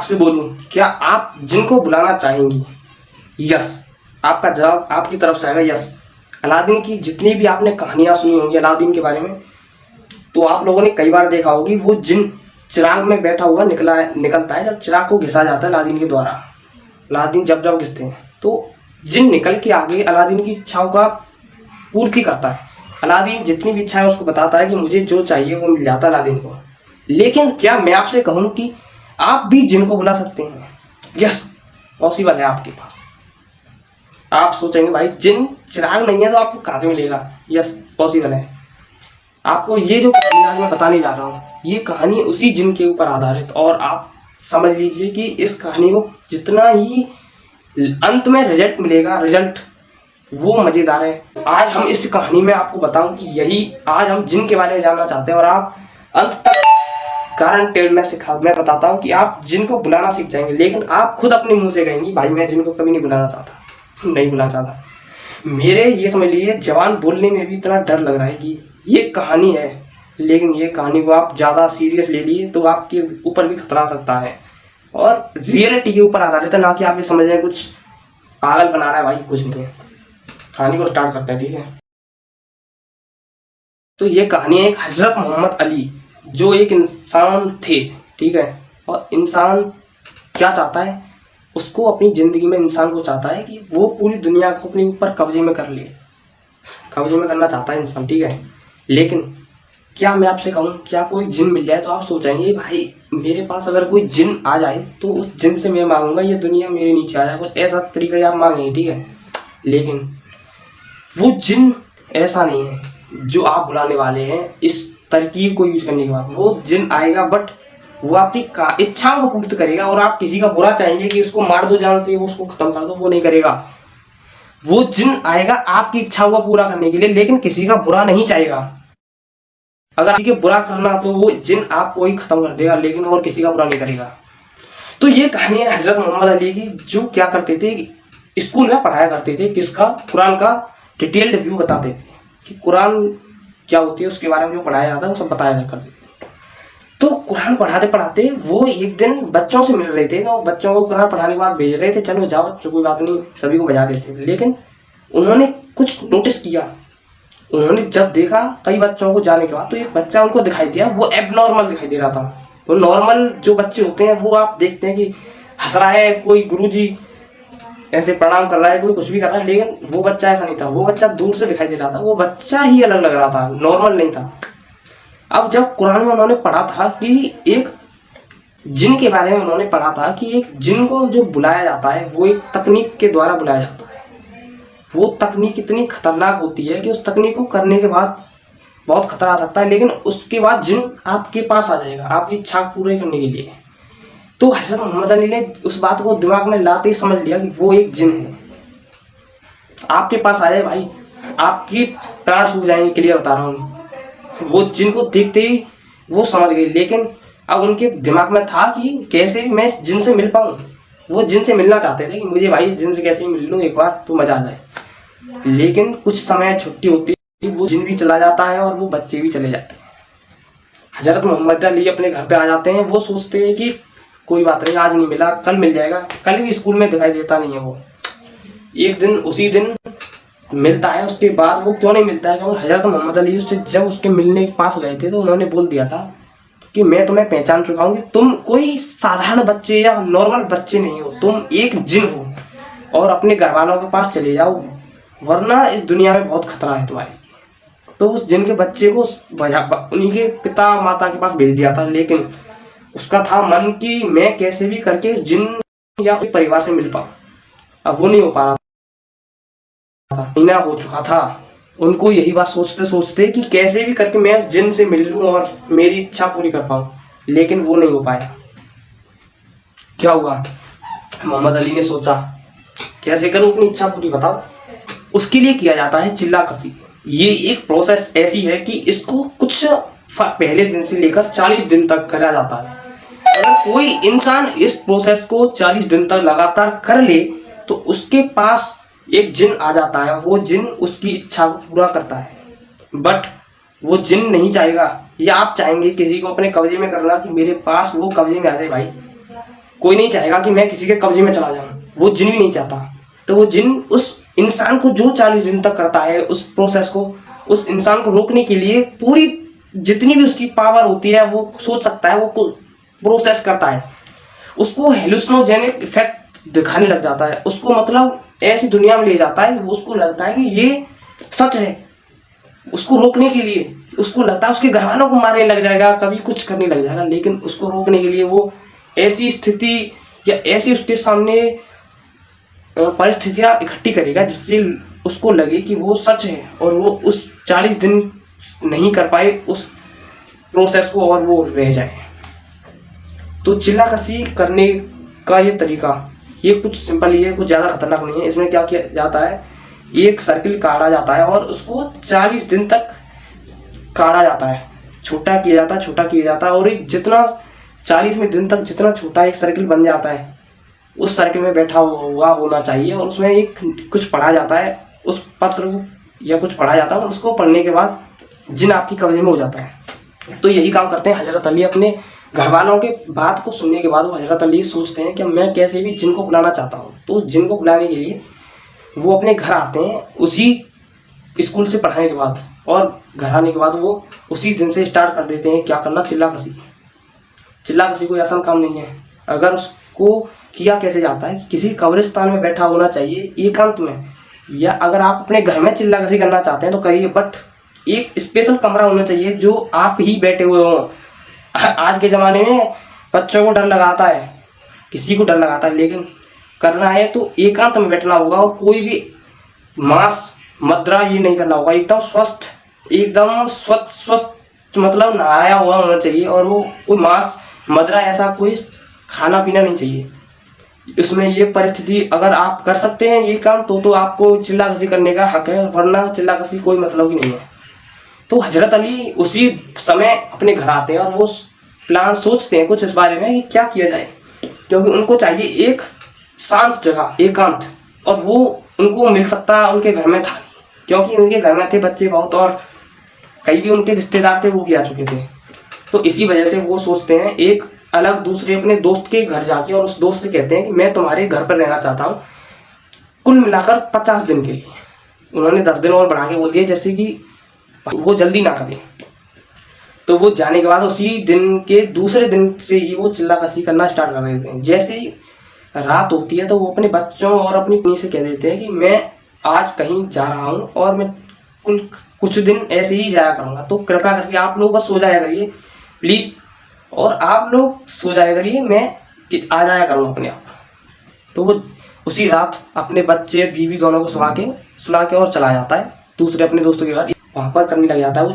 आपसे बोलूं, क्या आप जिनको बुलाना चाहेंगी? यस, आपका जवाब आपकी तरफ से आएगा यस। अलादीन की जितनी भी आपने कहानियां सुनी होंगी अलादीन के बारे में, तो आप लोगों ने कई बार देखा होगी वो जिन चिराग में बैठा हुआ निकलता है जब चिराग को घिसा जाता है अलादीन के द्वारा। अलादीन जब जब घिसते हैं तो जिन निकल के आगे अलादीन की इच्छाओं का पूर्ति करता है। अलादीन जितनी भी इच्छा है उसको बताता है कि मुझे जो चाहिए वो मिल जाता है अलादीन को। लेकिन क्या मैं आपसे कहूं कि आप भी जिन को बुला सकते हैं? यस, पॉसिबल है आपके पास। आप सोचेंगे भाई जिन चिराग नहीं है तो आपको कहां से मिलेगा? यस, पॉसिबल है। आपको ये जो कहानी आज मैं बताने जा रहा हूँ, ये कहानी उसी जिन के ऊपर आधारित, और आप समझ लीजिए कि इस कहानी को जितना ही अंत में रिजल्ट मिलेगा, रिजल्ट वो मजेदार है। आज हम इस कहानी में आपको बताऊं कि यही आज हम जिन के बारे में जानना चाहते हैं, और आप अंत तक गारंटेड मैं बताता हूं कि आप जिन को बुलाना सीख जाएंगे। लेकिन आप खुद अपने मुंह से कहेंगी भाई मैं जिन को कभी नहीं बुलाना चाहता, नहीं बुलाना चाहता। मेरे ये समझ लीजिए जवान बोलने में भी इतना डर लग रहा है कि ये कहानी है, लेकिन ये कहानी को आप ज़्यादा सीरियस ले लिए तो आपके ऊपर भी खतरा आ सकता है, और रियलिटी के ऊपर आधारित है, ना कि आप ये समझ रहे हैं कुछ पागल बना रहा है। भाई कुछ नहीं है। कहानी को स्टार्ट करते हैं, ठीक है। तो ये कहानी है एक हजरत मोहम्मद अली, जो एक इंसान थे, ठीक है। और इंसान क्या चाहता है, उसको अपनी जिंदगी में इंसान को चाहता है कि वो पूरी दुनिया को अपने ऊपर कब्जे में कर ले, कब्जे में करना चाहता है इंसान, ठीक है। लेकिन क्या मैं आपसे कहूँ, क्या कोई जिन मिल जाए तो आप सोचेंगे भाई मेरे पास अगर कोई जिन आ जाए तो उस जिन से मैं मांगूंगा ये दुनिया मेरे नीचे आ जाए, कुछ ऐसा तरीका आप मांगेंगे, ठीक है। लेकिन वो जिन ऐसा नहीं है जो आप बुलाने वाले हैं। इस तरकीब को यूज करने के बाद वो जिन आएगा, बट वो आपकी इच्छाओं को पूर्ण करेगा, और आप किसी का बुरा चाहेंगे कि उसको मार दो जान से, वो उसको खत्म कर दो, वो नहीं करेगा। वो जिन आएगा आपकी इच्छाओं को पूरा करने के लिए, लेकिन किसी का बुरा नहीं चाहेगा। अगर किसी के बुरा करना तो वो जिन आपको ही खत्म कर देगा, लेकिन और किसी का बुरा नहीं करेगा। तो ये कहानी है हजरत मोहम्मद अली की, जो क्या करते थे, स्कूल में पढ़ाया करते थे, किसका, कुरान का डिटेल्ड रिव्यू बताते थे कि कुरान क्या होती है, उसके बारे में जो पढ़ाया जाता है वो सब बताया करते थे। तो कुरान पढ़ाते पढ़ाते वो एक दिन बच्चों से मिल रहे थे, तो बच्चों को कुरान पढ़ाने के बाद भेज रहे थे, चलो जाओ बच्चों कोई बात नहीं, सभी को बजा देते। लेकिन उन्होंने कुछ नोटिस किया। उन्होंने जब देखा कई बच्चों को जाने के बाद, तो एक बच्चा उनको दिखाई दिया, वो एबनॉर्मल दिखाई दे रहा था। वो नॉर्मल जो बच्चे होते हैं वो आप देखते हैं कि हंस रहा है, कोई गुरुजी ऐसे प्रणाम कर रहा है, कोई कुछ भी कर रहा है, लेकिन वो बच्चा ऐसा नहीं था। वो बच्चा दूर से दिखाई दे रहा था, वो बच्चा ही अलग लग रहा था, नॉर्मल नहीं था। अब जब कुरान में उन्होंने पढ़ा था कि एक जिन के बारे में उन्होंने पढ़ा था कि एक जिन को जो बुलाया जाता है वो एक तकनीक के द्वारा बुलाया जाता है। वो तकनीक इतनी खतरनाक होती है कि उस तकनीक को करने के बाद बहुत खतरा आ सकता है, लेकिन उसके बाद जिन आपके पास आ जाएगा आपकी इच्छा पूरी करने के लिए। तो हजरत मोहम्मद अली ने उस बात को दिमाग में लाते ही समझ लिया कि वो एक जिन है। आपके पास आ जाए भाई, आपकी प्राण सूख जाएंगे, क्लियर बता रहा हूँ। वो जिन को देखते ही वो समझ गए, लेकिन अब उनके दिमाग में था कि कैसे मैं जिन से मिल पाऊँ। वो जिन से मिलना चाहते थे कि मुझे भाई जिन से कैसे मिल लूँ एक बार तो मजा आ जाए। लेकिन कुछ समय छुट्टी होती है, वो जिन भी चला जाता है और वो बच्चे भी चले जाते हैं। हजरत मोहम्मद अली अपने घर पे आ जाते हैं। वो सोचते हैं कि कोई बात नहीं, आज नहीं मिला कल मिल जाएगा। कल भी स्कूल में दिखाई देता नहीं है वो। एक दिन उसी दिन मिलता है। उसके बाद वो क्यों नहीं मिलता है, क्योंकि हजरत मोहम्मद अली उससे जब उसके मिलने के पास गए थे तो उन्होंने बोल दिया था कि मैं तुम्हें पहचान चुका हूँ कि तुम कोई साधारण बच्चे या नॉर्मल बच्चे नहीं हो, तुम एक जिन हो, और अपने घर वालों के पास चले जाओ, वरना इस दुनिया में बहुत खतरा है तुम्हारे। तो उस जिन के बच्चे को उन्हीं के पिता माता के पास भेज दिया था, लेकिन उसका था मन कि मैं कैसे भी करके जिन या कोई परिवार से मिल पाऊँ। अब वो नहीं हो पा रहा था, महीना हो चुका था। उनको यही बात सोचते सोचते कि कैसे भी करके मैं जिन से मिल लूं और मेरी इच्छा पूरी कर पाऊं, लेकिन वो नहीं हो पाया। क्या हुआ, मोहम्मद अली ने सोचा कैसे करूं अपनी इच्छा पूरी, बताओ। उसके लिए किया जाता है चिल्ला कसी। ये एक प्रोसेस ऐसी है कि इसको कुछ पहले दिन से लेकर 40 दिन तक करा जाता है। अगर कोई इंसान इस प्रोसेस को 40 दिन तक लगातार कर ले तो उसके पास एक जिन आ जाता है। वो जिन उसकी इच्छा को पूरा करता है, बट वो जिन नहीं चाहेगा, या आप चाहेंगे किसी को अपने कब्जे में करना कि मेरे पास वो कब्जे में आ जाए भाई, कोई नहीं चाहेगा कि मैं किसी के कब्जे में चला जाऊं, वो जिन भी नहीं चाहता। तो वो जिन उस इंसान को जो 40 दिन तक करता है उस प्रोसेस को, उस इंसान को रोकने के लिए पूरी जितनी भी उसकी पावर होती है वो सोच सकता है, वो प्रोसेस करता है, उसको हेलुसिनोजेनिक इफेक्ट दिखाने लग जाता है, उसको मतलब ऐसी दुनिया में ले जाता है वो उसको लगता है कि ये सच है। उसको रोकने के लिए उसको लगता है उसके घर वालों को मारने लग जाएगा, कभी कुछ करने लग जाएगा, लेकिन उसको रोकने के लिए वो ऐसी स्थिति या ऐसी उसके सामने परिस्थितियां इकट्ठी करेगा जिससे उसको लगे कि वो सच है और वो उस 40 दिन नहीं कर पाए उस प्रोसेस को और वो रह जाए। तो चिल्लाकशी करने का ये तरीका ये कुछ सिंपल ही है, कुछ ज़्यादा खतरनाक नहीं है। इसमें क्या किया जाता है, एक सर्किल काटा जाता है और उसको 40 दिन तक काटा जाता है, छोटा किया जाता है, छोटा किया जाता है, और एक जितना 40वें दिन तक जितना छोटा एक सर्किल बन जाता है उस सर्किल में बैठा हुआ होना चाहिए, और उसमें एक कुछ पढ़ा जाता है, उस पत्र को या कुछ पढ़ा जाता है और उसको पढ़ने के बाद जिन आपकी कब्जे में हो जाता है। तो यही काम करते हैं हजरत अली। अपने घर वालों के बात को सुनने के बाद वो हजरत अली सोचते हैं कि मैं कैसे भी जिन को बुलाना चाहता हूँ। तो उस जिन को बुलाने के लिए वो अपने घर आते हैं उसी स्कूल से पढ़ाने के बाद, और घर आने के बाद वो उसी दिन से स्टार्ट कर देते हैं क्या करना, चिल्लाकशी। चिल्लाकशी कोई आसान काम नहीं है। अगर उसको किया कैसे जाता है कि किसी कब्रिस्तान में बैठा होना चाहिए एकांत में, या अगर आप अपने घर में चिल्लाकशी करना चाहते हैं तो करिए, बट एक स्पेशल कमरा होना चाहिए जो आप ही बैठे हुए हों। आज के ज़माने में बच्चों को डर लगाता है, किसी को डर लगाता है, लेकिन करना है तो एकांत में बैठना होगा और कोई भी मांस मदिरा ये नहीं करना होगा। एकदम स्वस्थ, एकदम स्वस्थ मतलब नहाया हुआ होना चाहिए, और वो कोई मांस मदिरा ऐसा कोई खाना पीना नहीं चाहिए। इसमें ये परिस्थिति अगर आप कर सकते हैं ये काम तो आपको चिल्लाकशी करने का हक है, वरना चिल्लाकशी कोई मतलब ही नहीं है। तो हजरत अली उसी समय अपने घर आते हैं और वो प्लान सोचते हैं कुछ इस बारे में कि क्या किया जाए, क्योंकि उनको चाहिए एक शांत जगह, एकांत, और वो उनको मिल सकता उनके घर में था, क्योंकि उनके घर में थे बच्चे बहुत और कई भी उनके रिश्तेदार थे वो भी आ चुके थे। तो इसी वजह से वो सोचते हैं एक अलग दूसरे अपने दोस्त के घर जाके, और उस दोस्त से कहते हैं कि मैं तुम्हारे घर पर रहना चाहता हूँ कुल मिलाकर 50 दिन के लिए। उन्होंने 10 दिन और बढ़ा के बोल दिया जैसे कि वो जल्दी ना करें। तो वो जाने के बाद उसी दिन के दूसरे दिन से ही वो चिल्लाकशी करना स्टार्ट कर देते हैं। जैसे ही रात होती है तो वो अपने बच्चों और अपनी पत्नी से कह देते हैं कि मैं आज कहीं जा रहा हूँ और मैं कुछ दिन ऐसे ही जाया करूँगा, तो कृपया करके आप लोग बस सो जाया करिए प्लीज़, और आप लोग सो जाया करिए, मैं आ जाया करूँगा अपने आप। तो वो उसी रात अपने बच्चे बीवी दोनों को सुला के और चला जाता है दूसरे अपने दोस्तों के घर। वहाँ पर करने लग जाता है वो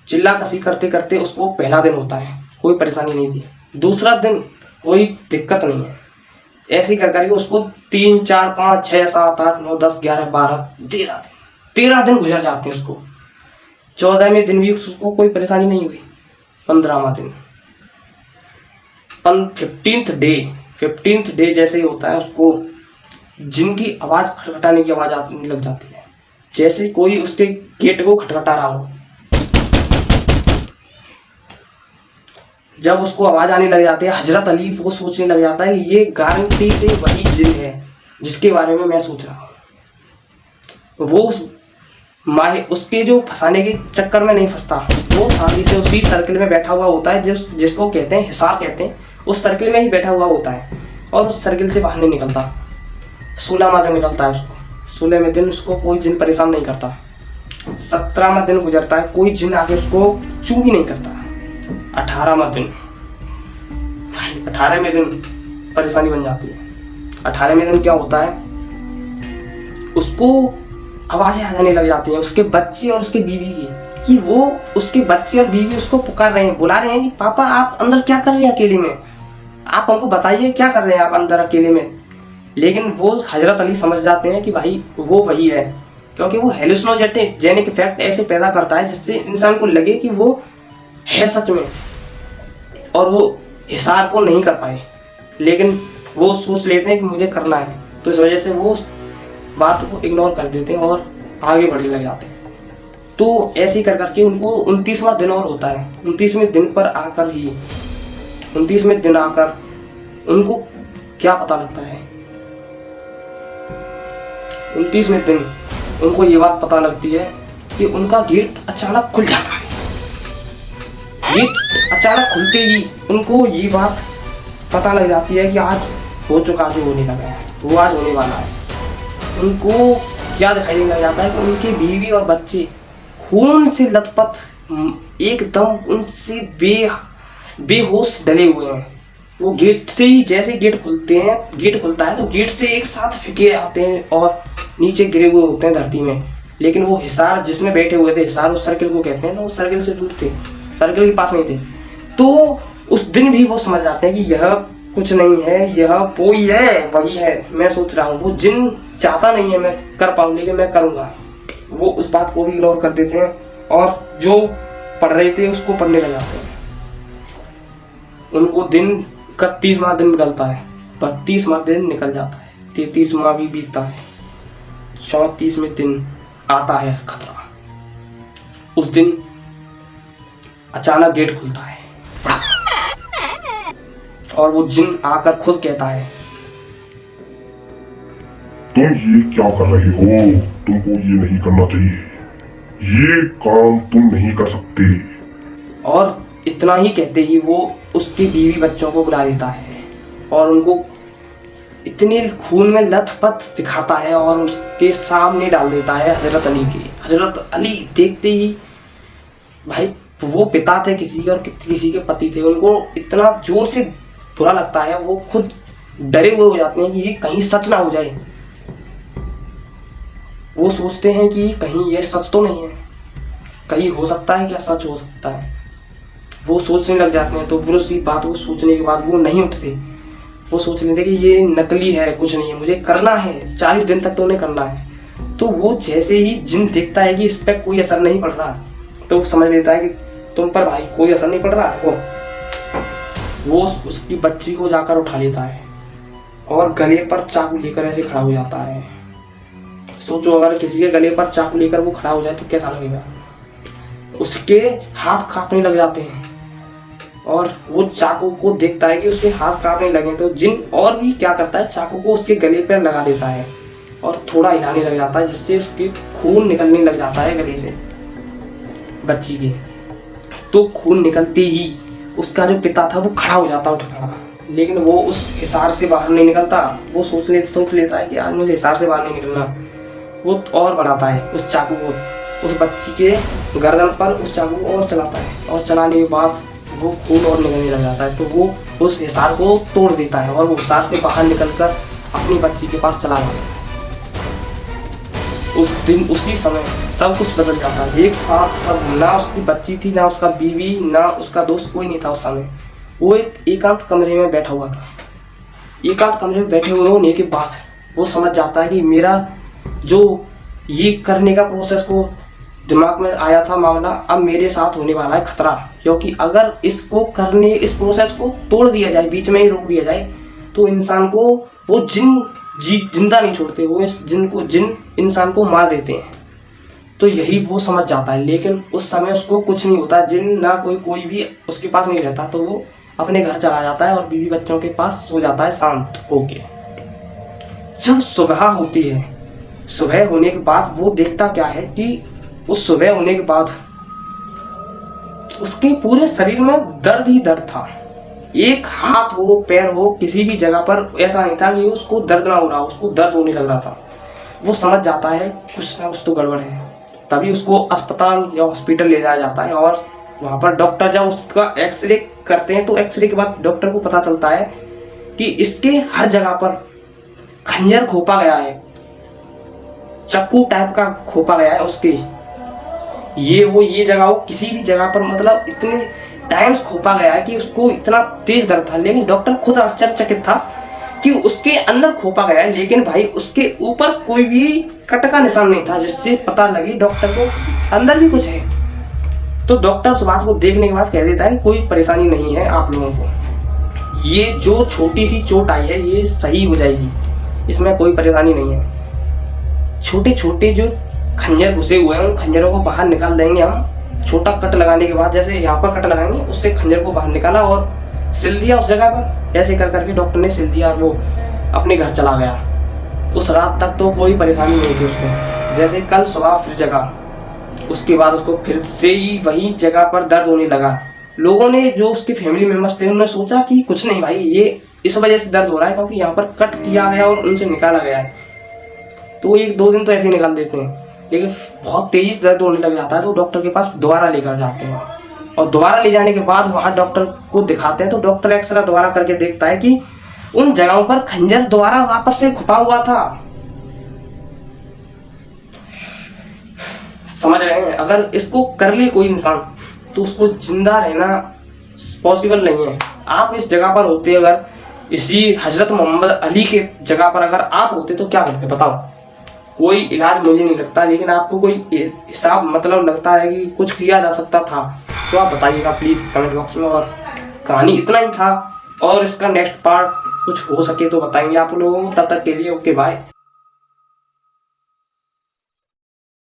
चिल्लाकशी करते करते उसको पहला दिन होता है, कोई परेशानी नहीं थी। दूसरा दिन कोई दिक्कत नहीं है। ऐसे कर करके उसको 3, 4, 5, 6, 7, 8, 9, 10, 11, 12, 13 दिन गुजर जाते हैं उसको। 14वें दिन भी उसको कोई परेशानी नहीं हुई। 15वां दिन 15th डे जैसे ही होता है उसको जिनकी आवाज़ खटखटाने की आवाज़ आने लग जाती है, जैसे कोई उसके गेट को खटखटा रहा हो। जब उसको आवाज़ आने लग जाती है हजरत अली वो सोचने लग जाता है कि ये गारंटी से वही जिन है जिसके बारे में मैं सोच रहा हूँ। वो उसके जो फंसाने के चक्कर में नहीं फंसता, वो शांति से उसी सर्किल में बैठा हुआ होता है जिसको कहते हैं हिसार कहते हैं, उस सर्किल में ही बैठा हुआ होता है और उस सर्किल से बाहर नहीं निकलता। 16वां दिन निकलता है उसको, 16वें दिन उसको कोई जिन परेशान नहीं करता। 17वां दिन गुजरता है, कोई जिन आके उसको चू भी नहीं करता। 18वां दिन 18वें दिन परेशानी बन जाती है। 18वें दिन क्या होता है, उसको आवाज़ें आ जाने लग जाती हैं उसके बच्चे और उसके बीवी की, कि वो उसके बच्चे और बीवी उसको पुकार रहे हैं, बुला रहे हैं कि पापा आप अंदर क्या कर रहे हैं अकेले में, आप हमको बताइए क्या कर रहे हैं आप अंदर अकेले में। लेकिन वो हजरत अली समझ जाते हैं कि भाई वो वही है, क्योंकि वो हेलुसिनोजेनिक इफेक्ट ऐसे पैदा करता है जिससे इंसान को लगे कि वो है सच में, और वो हिसार को नहीं कर पाए, लेकिन वो सोच लेते हैं कि मुझे करना है। तो इस वजह से वो बात को इग्नोर कर देते हैं और आगे बढ़ने लग जाते हैं। तो ऐसे ही कर करके उनको 29वां दिन और होता है। 29वें दिन पर आकर ही 29वें दिन आकर उनको क्या पता लगता है? 29वें दिन उनको ये बात पता लगती है कि उनका गेट अचानक खुल जाता है। गेट अचानक खुलते ही उनको ये बात पता लग जाती है कि आज हो चुका, जो होने लगा है वो आज होने वाला है। उनको क्या दिखाई लग जाता है कि उनकी बीवी और बच्चे खून से लथपथ, एकदम उनसे बेहोश डले हुए हैं। वो गेट से ही, जैसे गेट खुलता है तो गेट से एक साथ फेंके आते हैं और नीचे गिरे हुए होते हैं धरती में। लेकिन वो हिसार जिसमें बैठे हुए थे, हिसार उस सर्किल को कहते हैं ना, उस सर्किल से दूर थे, सर्किल के पास नहीं थे। तो उस दिन भी वो समझ जाते हैं कि यह कुछ नहीं है, यह कोई है, वही है, मैं सोच रहा हूँ। वो जिन चाहता नहीं है मैं कर पाऊँ, लेकिन मैं करूँगा। वो उस बात को भी इग्नोर कर देते हैं और जो पढ़ रहे थे उसको पढ़ने लग जाते हैं। उनको दिन 31वां दिन निकलता है, 32वां दिन निकल जाता है, 33वां भी बीतता है, 34वें दिन आता है खतरा। उस दिन अचानक गेट खुलता है और वो जिन आकर खुद कहता है, तुम ये क्या कर रहे हो? तुमको ये नहीं करना चाहिए, ये काम तुम नहीं कर सकते। और इतना ही कहते ही वो उसकी बीवी बच्चों को बुला देता है और उनको इतने खून में लथपथ दिखाता है और उसके सामने डाल देता है हजरत अली के। हजरत अली देखते ही, भाई वो पिता थे किसी के और किसी के पति थे, उनको इतना जोर से बुरा लगता है, वो खुद डरे हुए हो जाते हैं कि ये कहीं सच ना हो जाए। वो सोचते हैं कि कहीं ये सच तो नहीं है, कहीं हो सकता है, क्या सच हो सकता है। वो सोचने लग जाते हैं। तो फिर उसी बात को सोचने के बाद वो नहीं उठते। वो सोच लेते कि ये नकली है, कुछ नहीं है, मुझे करना है, 40 दिन तक तो उन्हें करना है। तो वो जैसे ही जिन देखता है कि इस पर कोई असर नहीं पड़ रहा, तो समझ लेता है कि तुम पर भाई कोई असर नहीं पड़ रहा। वो उसकी बच्ची को जाकर उठा लेता है और गले पर चाकू लेकर ऐसे खड़ा हो जाता है। सोचो अगर किसी के गले पर चाकू लेकर वो खड़ा हो जाए तो कैसा लगेगा। उसके हाथ कांपने लग जाते हैं और वो चाकू को देखता है कि उसके हाथ कांपने लगे। तो जिन और भी क्या करता है, चाकू को उसके गले पर लगा देता है और थोड़ा हिलाने लग जाता है, जिससे उसके खून निकलने लग जाता है गले से बच्ची के। तो खून निकलते ही उसका जो पिता था वो खड़ा हो जाता उठ खड़ा, लेकिन वो उस हिसार से बाहर नहीं निकलता। वो सोच लेता है कि आज मुझे हिसार से बाहर नहीं निकलना। वो और बढ़ाता है उस चाकू को, उस बच्ची के गर्दन पर उस चाकू को और चलाता है, और चलाने के बाद वो खून और निकलने लग जाता है। तो वो उस हिसार को तोड़ देता है और वो हिसार से बाहर निकलकर अपनी बच्ची के पास चला जाता है। उस दिन उसी समय सब कुछ बदल जाता है। एक साथ सब, ना उसकी बच्ची थी, ना उसका बीवी, ना उसका दोस्त, कोई नहीं था उस समय। वो एक एकांत कमरे में बैठा हुआ था। एकांत कमरे में बैठे हुए होने के बाद वो समझ जाता है कि मेरा जो ये करने का प्रोसेस को दिमाग में आया था मामला, अब मेरे साथ होने वाला है खतरा। क्योंकि अगर इसको करने, इस प्रोसेस को तोड़ दिया जाए, बीच में ही रोक दिया जाए, तो इंसान को वो जिंदा नहीं छोड़ते, वो इस जिन इंसान को मार देते हैं। तो यही वो समझ जाता है। लेकिन उस समय उसको कुछ नहीं होता, जिन ना कोई भी उसके पास नहीं रहता। तो वो अपने घर चला जाता है और बीवी बच्चों के पास सो जाता है शांत होके। जब सुबह होती है, सुबह होने के बाद वो देखता क्या है कि उस सुबह होने के बाद उसके पूरे शरीर में दर्द ही दर्द था। एक हाथ हो, पैर हो, किसी भी जगह पर ऐसा नहीं था कि उसको दर्द ना हो रहा, उसको दर्द होने लग रहा था। वो समझ जाता है कुछ ना कुछ तो गड़बड़ है। तभी उसको अस्पताल या हॉस्पिटल ले जाया जाता है और वहाँ पर डॉक्टर जब उसका एक्सरे करते हैं, तो एक्सरे के बाद डॉक्टर को पता चलता है कि इसके हर जगह पर खंजर खोपा गया है, चाकू टाइप का खोपा गया है उसके। ये जगह हो, किसी भी जगह पर, मतलब इतने टाइम्स खोपा गया है कि उसको इतना तेज दर्द था। लेकिन डॉक्टर खुद आश्चर्यचकित था कि उसके अंदर खोपा गया है, लेकिन भाई उसके ऊपर कोई भी कट का निशान नहीं था, जिससे पता लगे डॉक्टर को अंदर भी कुछ है। तो डॉक्टर उस बात को देखने के बाद कह देता है कोई परेशानी नहीं है आप लोगों को, ये जो छोटी सी चोट आई है ये सही हो जाएगी, इसमें कोई परेशानी नहीं है। छोटे छोटे जो खंजर घुसे हुए हैं उन खंजरों को बाहर निकाल देंगे हम। छोटा कट लगाने के बाद, जैसे यहाँ पर कट लगाएंगे, उससे खंजर को बाहर निकाला और सिल दिया उस जगह पर, ऐसे कर करके डॉक्टर ने सिल दिया और वो अपने घर चला गया। उस रात तक तो कोई परेशानी नहीं थी उसको। जैसे कल सुबह फिर जगा, उसके बाद उसको फिर से ही वही जगह पर दर्द होने लगा। लोगों ने, जो उसके फैमिली मेंबर्स थे, उन्होंने सोचा कि कुछ नहीं भाई, ये इस वजह से दर्द हो रहा है क्योंकि यहाँ पर कट किया गया और उनसे निकाला गया है, तो 1-2 दिन तो ऐसे ही निकाल देते हैं। लेकिन बहुत तेजी से दर्द होने लग जाता है तो डॉक्टर के पास दोबारा लेकर जाते हैं, और दोबारा ले जाने के बाद वहाँ डॉक्टर को दिखाते हैं तो डॉक्टर एक्सरे दोबारा करके देखता है कि उन जगहों पर खंजर दोबारा वापस से खुपा हुआ था। समझ रहे हैं? अगर इसको कर ले कोई इंसान तो उसको जिंदा रहना पॉसिबल नहीं है। आप इस जगह पर होते, अगर इसी हजरत मोहम्मद अली के जगह पर अगर आप होते तो क्या करते बताओ? कोई इलाज मुझे नहीं लगता, लेकिन आपको कोई हिसाब मतलब लगता है कि कुछ किया जा सकता था तो आप बताइएगा प्लीज कमेंट बॉक्स में। और कहानी इतना ही था, और इसका नेक्स्ट पार्ट कुछ हो सके तो बताएंगे आप लोगों को। तब तक के लिए ओके बाय।